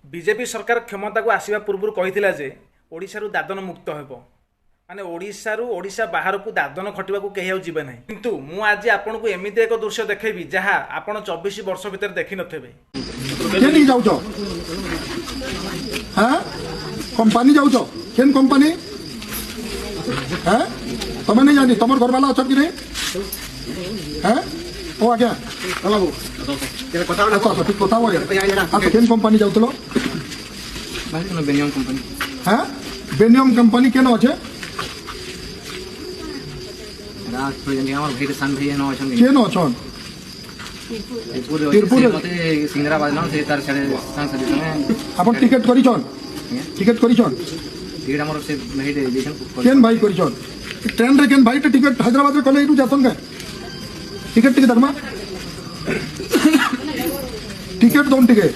BJP सरकार क्षमता को आसवा पूर्व कही जे ओडिशारू दादन मुक्त हेब माने ओडिशारू ओडिशा बाहर को दादन खटिबा को कहीं जीवे ना किंतु मु आज आपन को एमती एक दृश्य देखेबी जहाँ आपन 24 वर्ष भीतर देखी नथेबे कंपनी जाऊच केन कंपनी तुम नहीं जानी तुम घर वाला अच्छा कि नहीं ओ आज्ञा बाबू ठीक कथा केन कंपनी जाऊल बेनियम कंपनी बेनियम कंपनी केन अच्छे केन अच्छन आप टिकेट करिछन केन भाई करिछन ट्रेन रे केन भाई टिकेट हैदराबाद रे कले इटू जातन के टिकेट टिके दरमा टिकेट दोन टिके